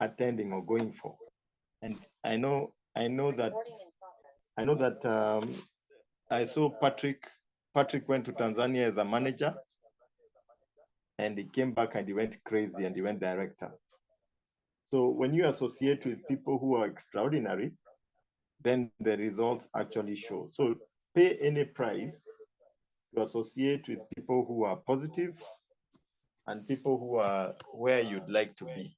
attending or going for. And I know that I saw Patrick went to Tanzania as a manager, and he came back and he went crazy and he went director. So when you associate with people who are extraordinary, then the results actually show. So pay any price to associate with people who are positive and people who are where you'd like to be.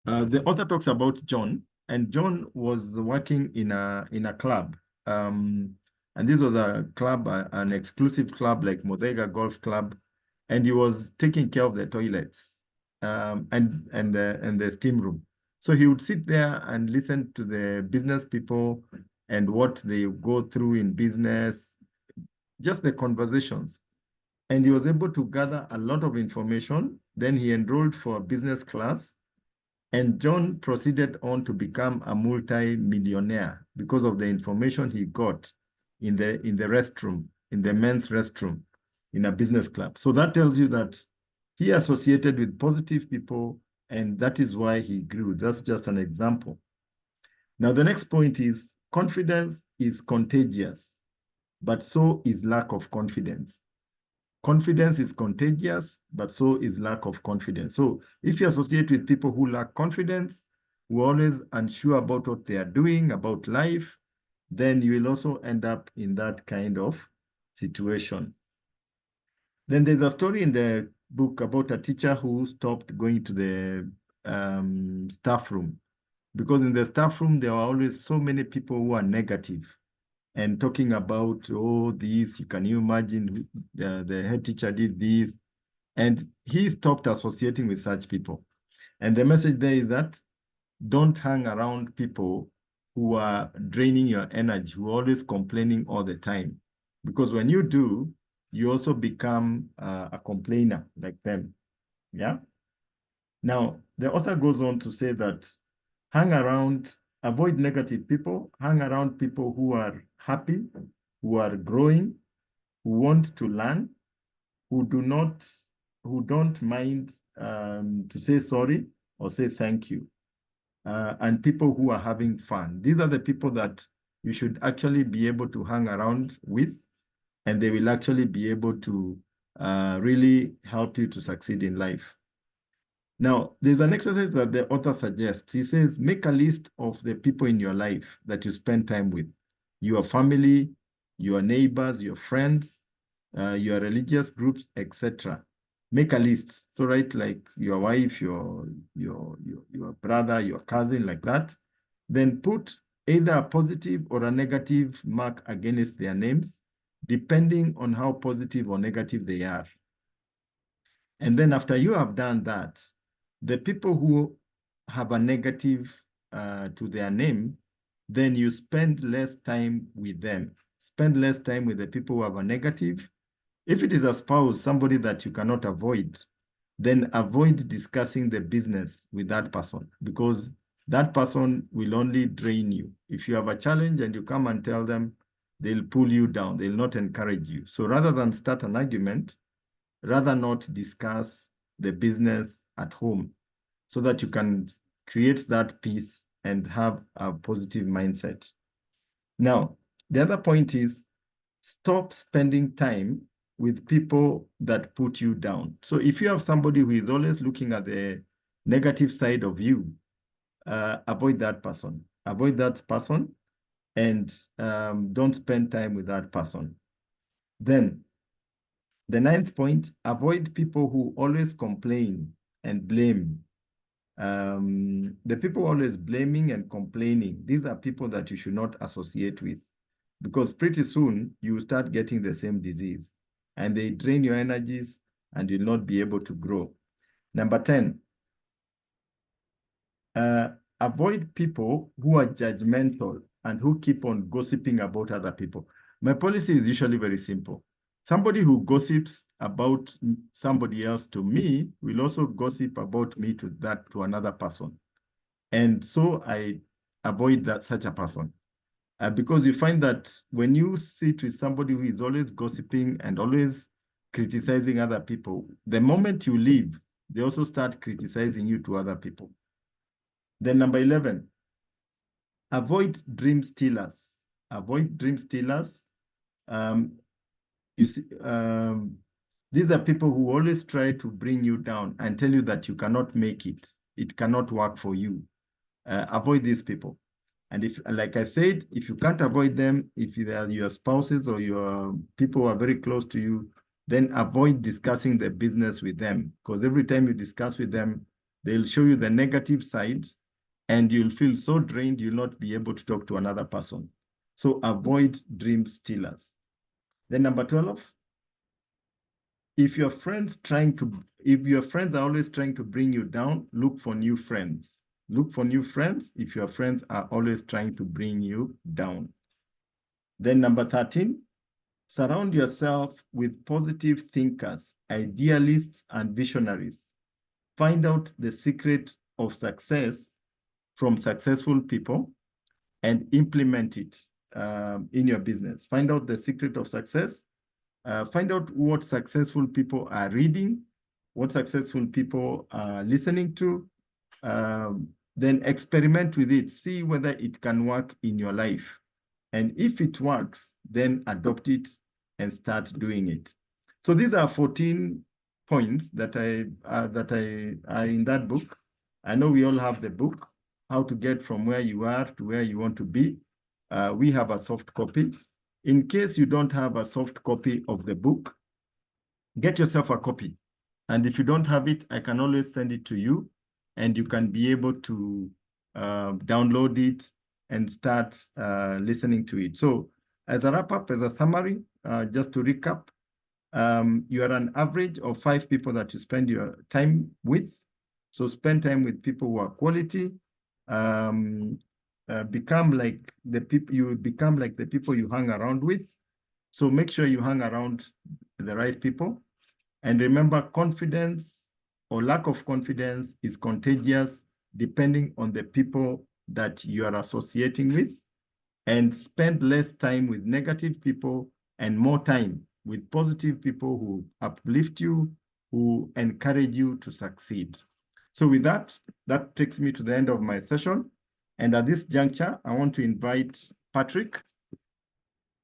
The author talks about John, and John was working in a club, and this was a club, an exclusive club like Modega Golf Club, and he was taking care of the toilets, and the steam room. So he would sit there and listen to the business people and what they go through in business, just the conversations. And he was able to gather a lot of information. Then he enrolled for business class. And John proceeded on to become a multi-millionaire because of the information he got in the restroom, in the men's restroom, in a business club. So that tells you that he associated with positive people, and that is why he grew. That's just an example. Now, the next point is confidence is contagious, but so is lack of confidence. Confidence is contagious, but so is lack of confidence. So if you associate with people who lack confidence, who are always unsure about what they are doing, about life, then you will also end up in that kind of situation. Then there's a story in the book about a teacher who stopped going to the staff room, because in the staff room, there are always so many people who are negative and talking about, oh, this, can you imagine the head teacher did this? And he stopped associating with such people. And the message there is that don't hang around people who are draining your energy, who are always complaining all the time. Because when you do, you also become a complainer like them. Yeah. Now, the author goes on to say that avoid negative people, hang around people who are happy, who are growing, who want to learn, who don't mind to say sorry or say thank you, and people who are having fun. These are the people that you should actually be able to hang around with, and they will actually be able to really help you to succeed in life. Now, there's an exercise that the author suggests. He says, make a list of the people in your life that you spend time with, your family, your neighbors, your friends, your religious groups, etc. Make a list. So write like your wife, your brother, your cousin, like that. Then put either a positive or a negative mark against their names, depending on how positive or negative they are. And then after you have done that, the people who have a negative to their name, then you spend less time with them. Spend less time with the people who have a negative. If it is a spouse, somebody that you cannot avoid, then avoid discussing the business with that person, because that person will only drain you. If you have a challenge and you come and tell them, they'll pull you down. They'll not encourage you. So rather than start an argument, rather not discuss the business at home, so that you can create that peace and have a positive mindset. Now, the other point is stop spending time with people that put you down. So if you have somebody who is always looking at the negative side of you, avoid that person. Avoid that person, and don't spend time with that person. Then the ninth point, avoid people who always complain and blame. The people always blaming and complaining, these are people that you should not associate with, because pretty soon you start getting the same disease and they drain your energies and you'll not be able to grow. Number 10, avoid people who are judgmental and who keep on gossiping about other people. My policy is usually very simple. Somebody who gossips about somebody else to me will also gossip about me to another person. And so I avoid such a person. Because you find that when you sit with somebody who is always gossiping and always criticizing other people, the moment you leave, they also start criticizing you to other people. Then number 11, avoid dream stealers. Avoid dream stealers. You see, these are people who always try to bring you down and tell you that you cannot make it. It cannot work for you. Avoid these people. And if, like I said, if you can't avoid them, if they are your spouses or your people who are very close to you, then avoid discussing the business with them. Because every time you discuss with them, they'll show you the negative side and you'll feel so drained, you'll not be able to talk to another person. So avoid dream stealers. Then number 12, if your friends are always trying to bring you down, look for new friends. Look for new friends if your friends are always trying to bring you down. Then number 13, surround yourself with positive thinkers, idealists, and visionaries. Find out the secret of success from successful people and implement it in your business. Find out the secret of success. Find out what successful people are reading, what successful people are listening to, then experiment with it. See whether it can work in your life. And if it works, then adopt it and start doing it. So these are 14 points that are in that book. I know we all have the book, How to Get From Where You Are to Where You Want to Be. We have a soft copy. In case you don't have a soft copy of the book, get yourself a copy. And if you don't have it, I can always send it to you and you can be able to download it and start listening to it. So as a wrap up, as a summary, just to recap, you are an average of 5 people that you spend your time with. So spend time with people who are quality. Become like the people you hang around with. So make sure you hang around the right people. And remember, confidence or lack of confidence is contagious depending on the people that you are associating with. And spend less time with negative people and more time with positive people who uplift you, who encourage you to succeed. So with that takes me to the end of my session. And at this juncture, I want to invite Patrick.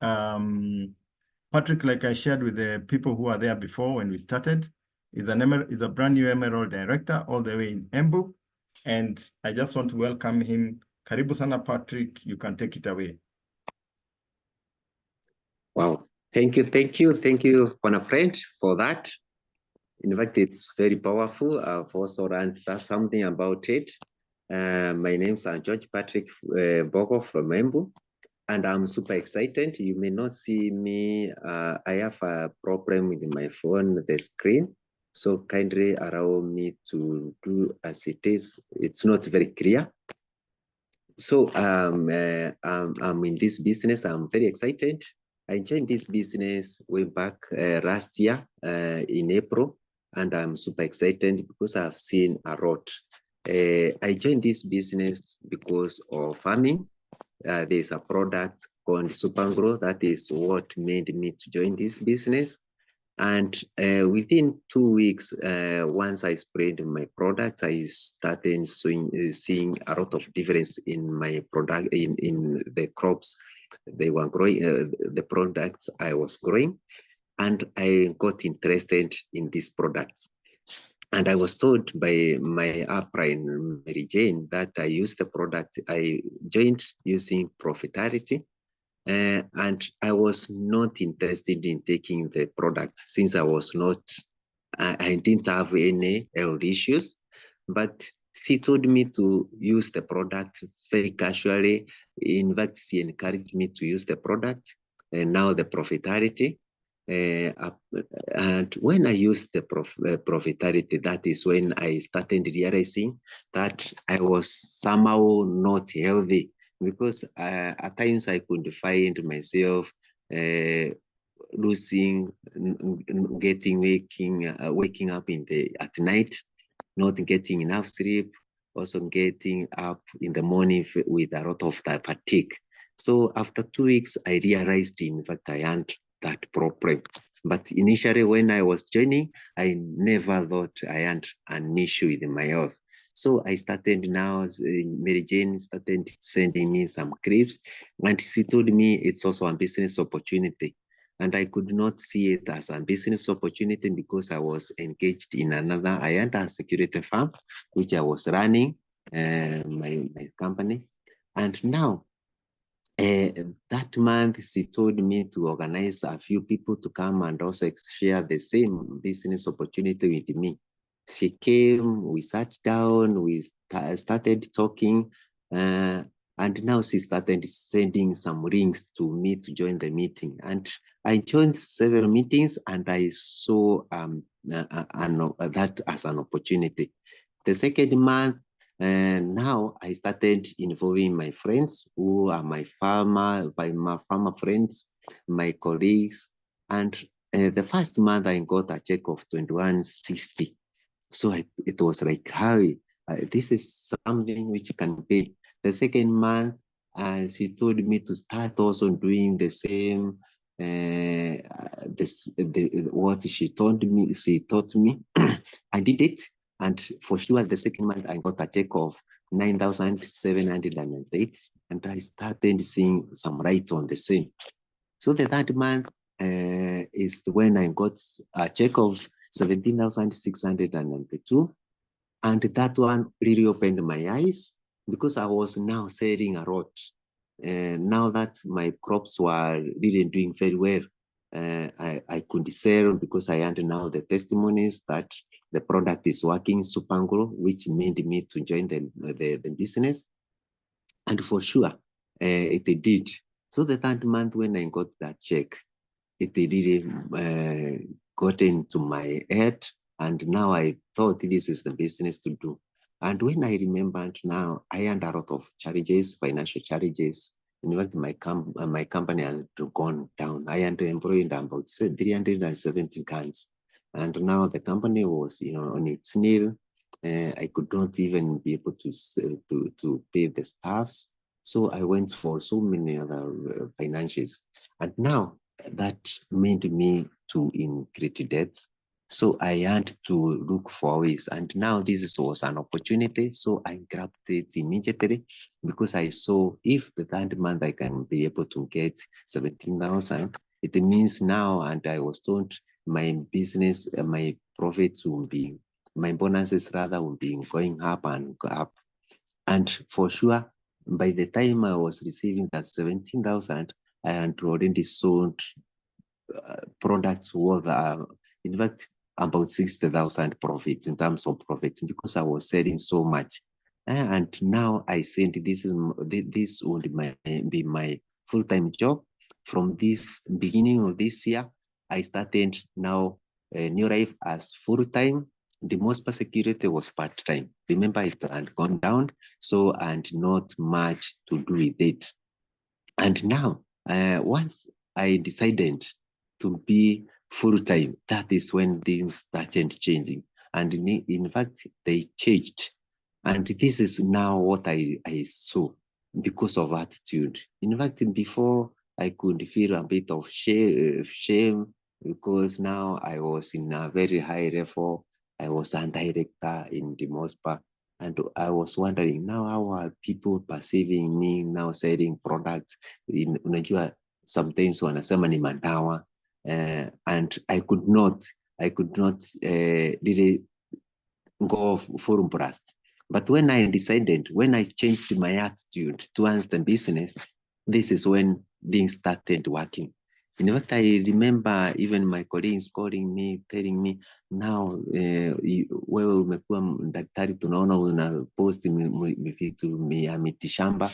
Patrick, like I shared with the people who are there before when we started, is a brand new Emerald director all the way in Mbogo. And I just want to welcome him. Karibu sana, Patrick. You can take it away. Wow. Thank you, my friend, for that. In fact, it's very powerful. I've also learned something about it. My name's George Patrick Mbogo from Mbogo, and I'm super excited. You may not see me. I have a problem with my phone, the screen. So kindly allow me to do as it is. It's not very clear. So I'm in this business. I'm very excited. I joined this business way back last year in April, and I'm super excited because I've seen a lot. I joined this business because of farming. There's a product called Supangro. That is what made me to join this business. And within 2 weeks, once I sprayed my product, I started seeing a lot of difference in my product, in the crops they were growing, the products I was growing, and I got interested in these products. And I was told by my upline, Mary Jane, that I used the product, I joined using Profitarity. And I was not interested in taking the product since I didn't have any health issues, but she told me to use the product very casually. In fact, she encouraged me to use the product, and now the Profitarity. And when I used the Profitarity, that is when I started realizing that I was somehow not healthy, because at times I could find myself losing, waking up at night, not getting enough sleep, also getting up in the morning with a lot of fatigue. So after 2 weeks, I realized, in fact, I had that problem. But initially, when I was joining, I never thought I had an issue with my health. So I started now, Mary Jane started sending me some clips, and she told me it's also a business opportunity. And I could not see it as a business opportunity because I was engaged in another, I had a security firm, which I was running, my company. And now, that month, she told me to organize a few people to come and also share the same business opportunity with me. She came, we sat down, we started talking, and now she started sending some links to me to join the meeting. And I joined several meetings, and I saw that as an opportunity. The second month, and now I started involving my friends who are my farmer friends, my colleagues. And the first month I got a check of 2160. So it was like, how this is something which can pay. The second month, she told me to start also doing the same. What she taught me, I did it, and for sure, the second month I got a check of 9,708, and I started seeing some right on the same. So the third month is when I got a check of 17,692. And that one really opened my eyes because I was now selling a lot. Now that my crops were really doing very well, I could sell because I had now the testimonies that the product is working super well, which made me to join the business. And for sure, it did. So the third month when I got that check, it really got into my head, and now I thought this is the business to do. And when I remembered now, I had a lot of challenges, financial challenges. In fact, my company had gone down. I had employed about 370 guys, and now the company was, on its nil. I could not even be able to pay the staffs. So I went for so many other financials, and now that made me to increase debts. So I had to look for ways. And now this was an opportunity. So I grabbed it immediately because I saw if the third month I can be able to get 17,000, it means now, and I was told my business, my profits will be, my bonuses rather will be going up and up. And for sure, by the time I was receiving that 17,000, I had already sold products worth, in fact, about 60,000 profits in terms of profits because I was selling so much. And now I said this would be my full-time job. From this beginning of this year, I started now New Life as full-time. The most security was part-time. Remember, it had gone down, so and not much to do with it. And now, once I decided to be full-time, that is when things started changing. And in fact, they changed. And this is now what I saw because of attitude. In fact, before I could feel a bit of shame because now I was in a very high level. I was a director in the MOSPA. And I was wondering now how are people perceiving me now selling products. Unajua, sometimes wanasema ni madawa, and I could not really go full blast. But when I changed my attitude towards the business, this is when things started working. In fact, I remember even my colleagues calling me, telling me, now wewe umekuwa daktari, tunaona una post vitu ya mitishamba.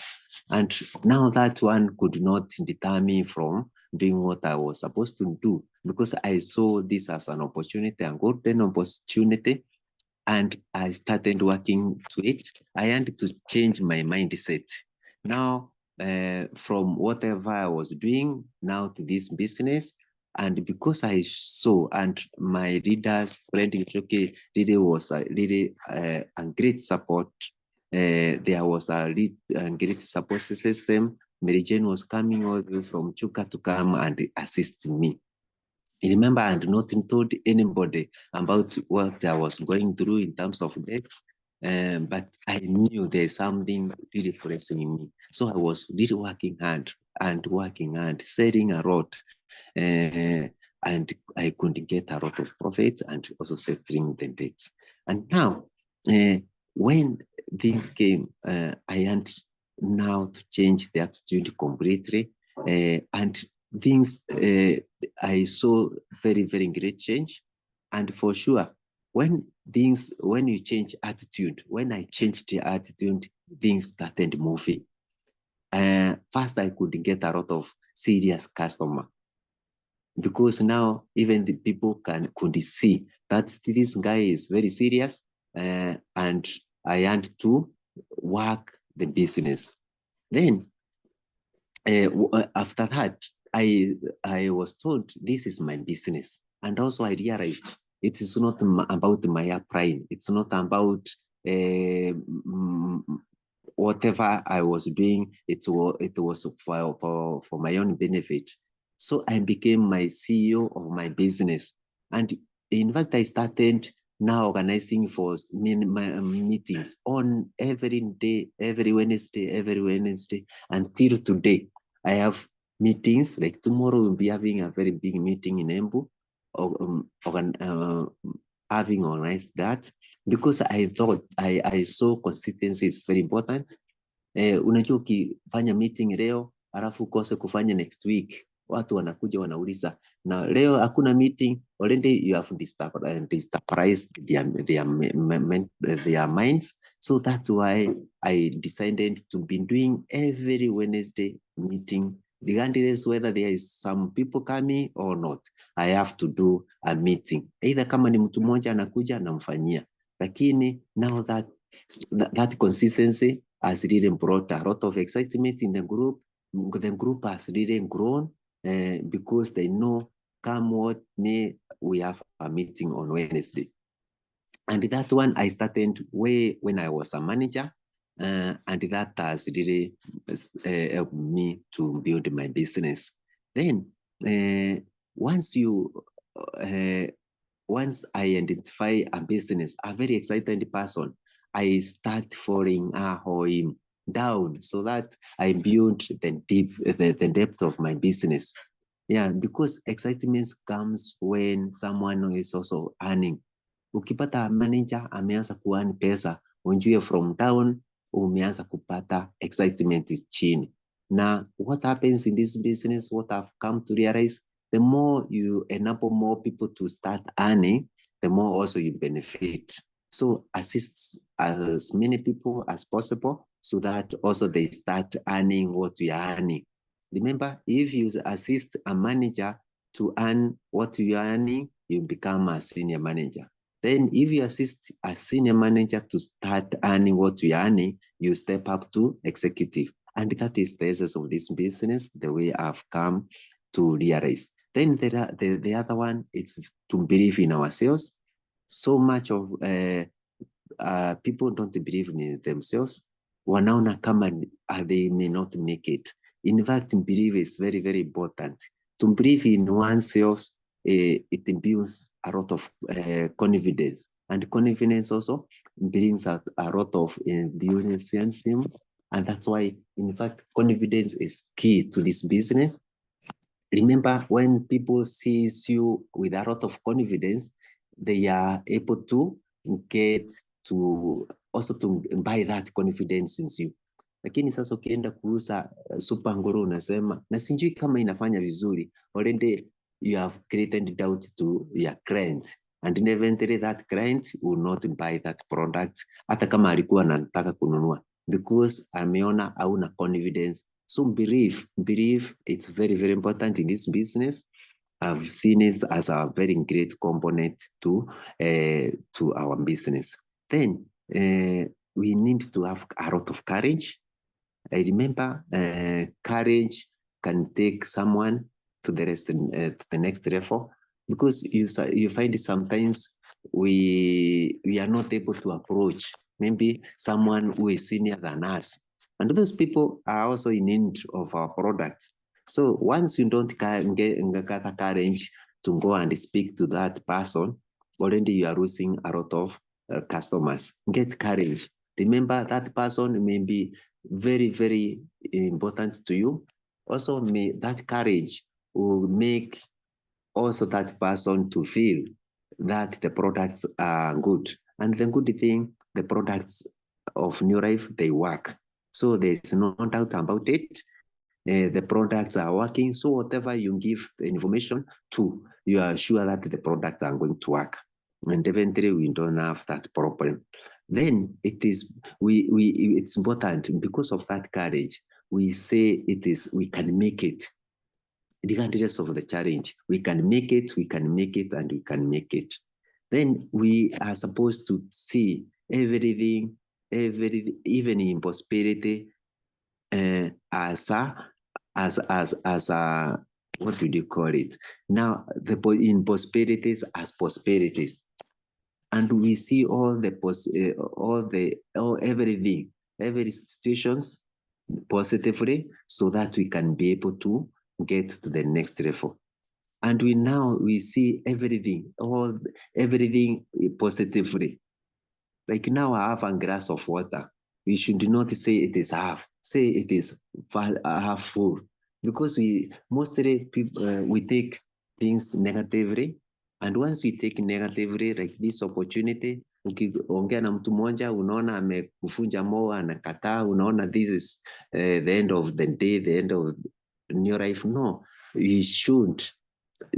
And now that one could not deter me from doing what I was supposed to do because I saw this as an opportunity, a golden opportunity. And I started working to it. I had to change my mindset. Now, from whatever I was doing now to this business, And because I saw, and my leaders, friend, okay, really was really a great support. There was a great support system. Mary Jane was coming all the way from Chuka to come and assist me. I remember I had not told anybody about what I was going through in terms of death, but I knew there's something really pressing in me. So I was really working hard, selling a lot, and I could get a lot of profit and also settling the debts. And now, when things came, I had now to change the attitude completely, and things I saw very, very great change. And for sure, when you change attitude, when I changed the attitude, things started moving. First, I could get a lot of serious customer, because now even the people could see that this guy is very serious, and I had to work the business. Then after that, I was told this is my business, and also I realized it is not about my pride. It's not about whatever I was doing. It was for my own benefit. So I became my CEO of my business, and in fact I started now organizing for meetings on every day, every Wednesday until today. I have meetings, like tomorrow we'll be having a very big meeting in Embu, having organized that, because I thought I saw consistency is very important. Unajua ukifanya meeting leo alafu ukose kufanya next week, watu wanakuja wanauliza, na leo hakuna meeting, already you have destabilized their minds. So that's why I decided to be doing every Wednesday meeting, regardless whether there is some people coming or not. I have to do a meeting, either kama ni mtu mmoja anakuja namfanyia, lakini now that consistency has really brought a lot of excitement in the group. The group has really grown, because they know, come what may, we have a meeting on Wednesday. And that one I started way when I was a manager, and that has really helped me to build my business. Then once I identify a business, a very excited person, I start following her or him down, so that I build the depth of my business. Yeah, because excitement comes when someone is also earning. Ukipata manager ameanza kuearn pesa, unjue from down umeanza kupata excitement is chini. Now, what happens in this business, what I've come to realize, the more you enable more people to start earning, the more also you benefit. So assist as many people as possible, so that also they start earning what you are earning. Remember, if you assist a manager to earn what you are earning, you become a senior manager. Then if you assist a senior manager to start earning what you are earning, you step up to executive. And that is the essence of this business, the way I've come to realize. Then the other one is to believe in ourselves. So much of people don't believe in themselves. Wanaona kama they may not make it. In fact, belief is very, very important. To believe in oneself, it builds a lot of confidence. And confidence also brings a lot of enthusiasm. And that's why, in fact, confidence is key to this business. Remember, when people sees you with a lot of confidence, they are able to get to also to buy that confidence in you. Lakini sasa ukienda kuuza super nguru unasema na sijui kama inafanya vizuri, already you have created doubt to your client, and eventually that client will not buy that product hata kama alikuwa anataka kununua, because ameona hauna confidence. So belief, it's very, very important in this business. I've seen it as a very great component to our business. Then we need to have a lot of courage. I remember courage can take someone to the rest, to the next level, because you find sometimes we are not able to approach maybe someone who is senior than us, and those people are also in need of our products. So once you don't gather courage to go and speak to that person, already you are losing a lot of customers. Get courage. Remember, that person may be very, very important to you. Also, that courage will make also that person to feel that the products are good. And the good thing, the products of New Life, they work. So there's no doubt about it. The products are working. So whatever you give the information to, you are sure that the products are going to work. And eventually we don't have that problem. Then it's important, because of that courage, we say we can make it. Regardless of the challenge, we can make it, and we can make it. Then we are supposed to see everything, even in prosperity, as a, what would you call it? Now, in prosperities as prosperities, and we see everything, every situations positively, so that we can be able to get to the next level. And we see everything positively. Like now I have a glass of water. We should not say it is half. Say it is half full. Because we take things negatively. And once we take negatively, like this opportunity, ukiongea na mtu mmoja, unaona amekufunja moyo, anakataa, unaona this is the end of the day, the end of New Life. No, we should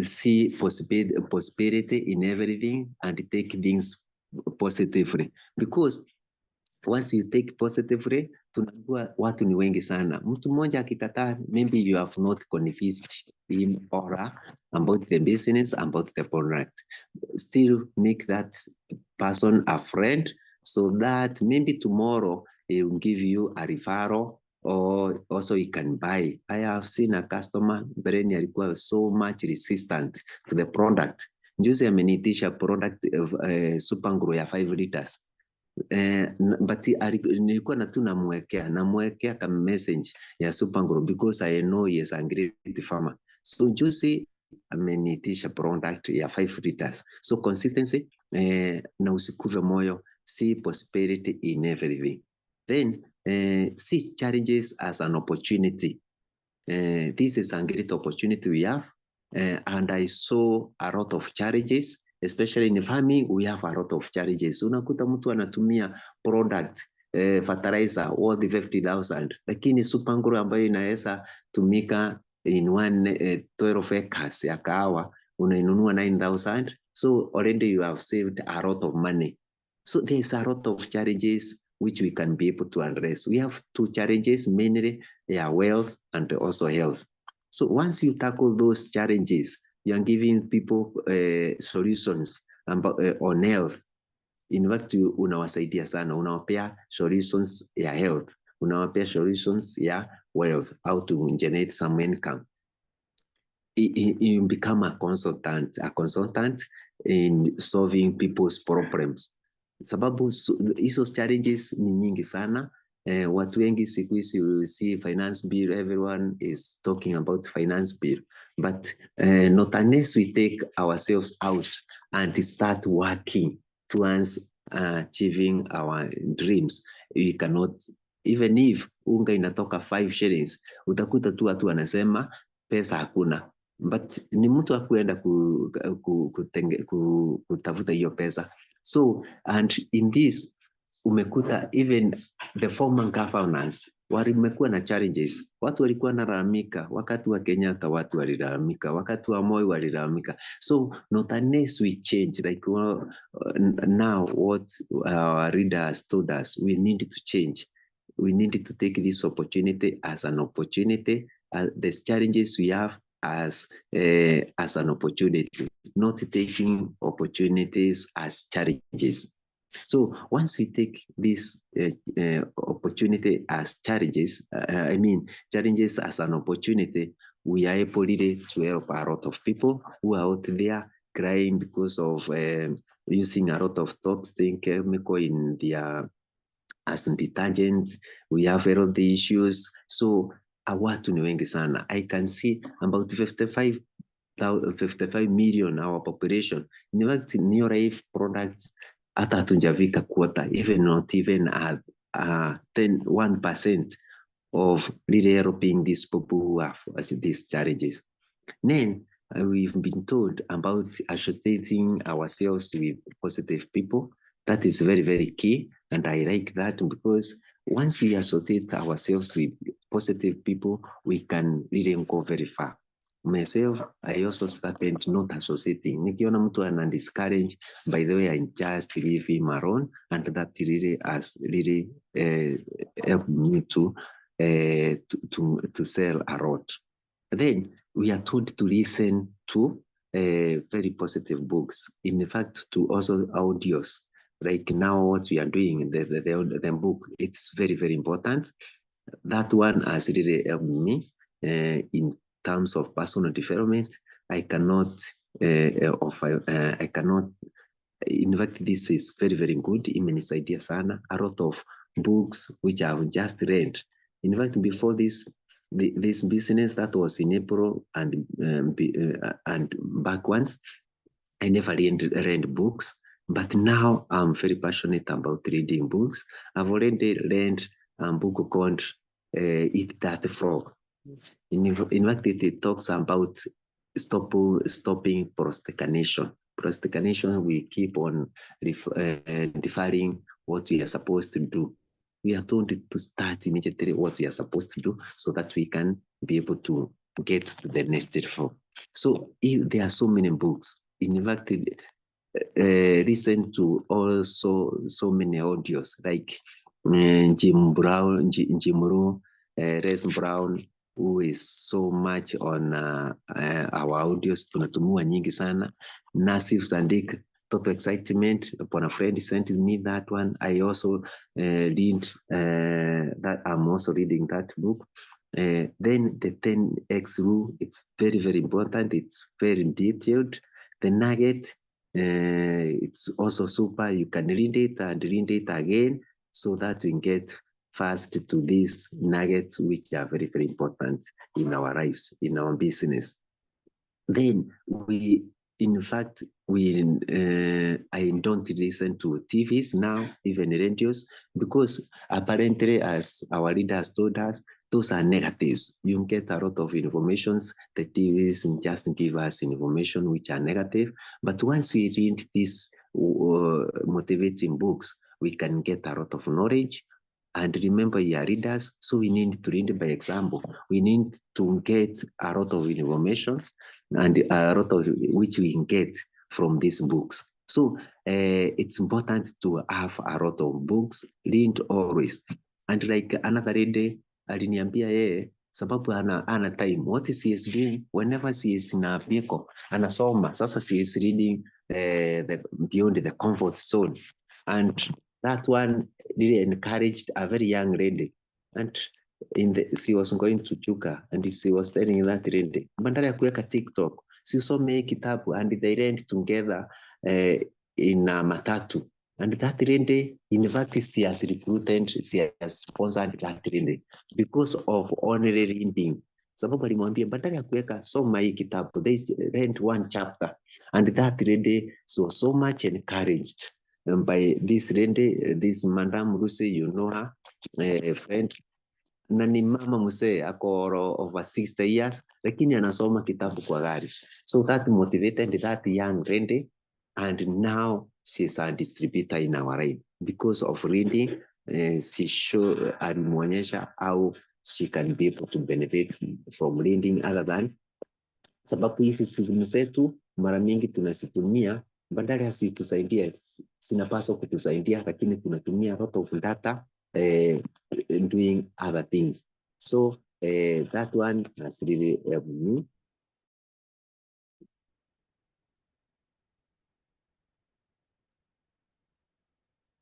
see prosperity in everything and take things positively, because once you take positively, tunajua watu ni wengi sana. Mtu mmoja akikataa, maybe you have not convinced him or her about the business, about the product. Still make that person a friend, so that maybe tomorrow he will give you a referral, or also you can buy. I have seen a customer Bereni alikuwa so much resistant to the product. Juzi ameniitisha product of super nguru ya 5 liters. But nilikuwa namwekea kama message ya super nguru, because I know he is a great farmer. So juzi ameniitisha product ya 5 liters. So consistency, na usikuve moyo, see prosperity in everything. Then see challenges as an opportunity. This is a great opportunity we have, and I saw a lot of challenges, especially in farming. We have a lot of challenges. Unakuta mtu anatumia product fertilizer worth 50,000, lakini super nguru ambayo inaweza tumika in 12 acres ya kahawa unainunua 9,000. So already you have saved a lot of money. So there's a lot of challenges which we can be able to address. We have two challenges mainly, wealth and also health. So once you tackle those challenges, you are giving people solutions on health. In fact, unawasaidia sana, unawapea solutions ya health, unawapea solutions ya wealth, how to generate some income. You become a consultant in solving people's problems. Sababu hizo challenges ni nyingi sana. Watu wengi siku hizi, you see finance bill, everyone is talking about finance bill, but not unless we take ourselves out and start working towards achieving our dreams, we cannot. Even if unga inatoka 5 shillings, utakuta tu watu wanasema pesa hakuna, but ni mtu akuenda kutafuta hiyo pesa. So, and in this, umekuta even the former governance walimekuwa na challenges. Watu walikuwa nalalamika, wakati wa Kenyatta watu walilalamika, wakati wa Moi walilalamika. So, not unless we change, like now what our readers told us, we need to change. We need to take this opportunity as an opportunity, the challenges we have as an opportunity, not taking opportunities as challenges. So once we take this opportunity as challenges, challenges as an opportunity, we are able really to help a lot of people who are out there crying because of using a lot of toxic chemical in their as detergents. We have healthy issues. So watu ni wengi sana. I can see about 55 million our population. In fact, new life products hata hatujafika quarter, even not even 1% of really helping these people who have these challenges. Then we've been told about associating ourselves with positive people. That is very, very key. And I like that because once we associate ourselves with positive people, we can really go very far. Myself, I also started not associating. Nikiona mtu ana discourage, by the way, I just leave him alone, and that really has really helped me to sell a lot. Then we are told to listen to very positive books. In fact, to also audios. Like now, what we are doing, the book, it's very, very important. That one has really helped me in terms of personal development. I cannot, in fact, this is very, very good. Imenisaidia sana. A lot of books which I've just read. In fact, before this business that was in April and back once, I never read books, but now I'm very passionate about reading books. I've already read a book called Eat That Frog. In fact, it talks about stopping procrastination. Procrastination, we keep on deferring what we are supposed to do. We are told to start immediately what we are supposed to do so that we can be able to get to the next level. So if there are so many books, in fact, listen to also so many audios like Jim Rohn, Les Brown, who is so much on our audios, tunatumua nyingi sana. Nasif Zandik, Total Excitement, upon a friend sent me that one. I also read that. I'm also reading that book. Then the 10x rule, it's very, very important. It's very detailed. The nugget, it's also super. You can read it and read it again so that we get fast to these nuggets, which are very, very important in our lives, in our business. Then in fact, I don't listen to TVs now, even radios, because apparently, as our leaders told us, those are negatives. You get a lot of informations. The TVs just give us information which are negative. But once we read these motivating books, we can get a lot of knowledge. And remember, you are readers, so we need to read by example. We need to get a lot of information and a lot of which we can get from these books. So it's important to have a lot of books, read always. And like another day, aliniambia yeye sababu ana time. What he is doing whenever he is in a vehicle, anasoma. Sasa he is reading beyond the comfort zone. And that one really encouraged a very young lady. And she was going to Chuka and she was telling that lady, badala ya kuweka TikTok, si usome kitabu, and they read together in matatu. And that lady, in fact, she has recruited, she has sponsored that lady because of only reading. Sababu alimwambia badala ya kuweka soma hii kitabu, they read one chapter. And that lady was so much encouraged by this lady, this Madam Lucy, you know her, a friend, na ni mama mzee ako over 60 years, lakini anasoma kitabu kwa gari. So that motivated that young lady, and now she's a distributor in our life because of reading. She showed alimwonyesha how she can be able to benefit from reading other than, sababu hizi simu zetu mara mingi tunasitumia badala ya situsaidia, sinapaswa kutusaidia, lakini tunatumia a lot of data doing other things. So that one has really helped me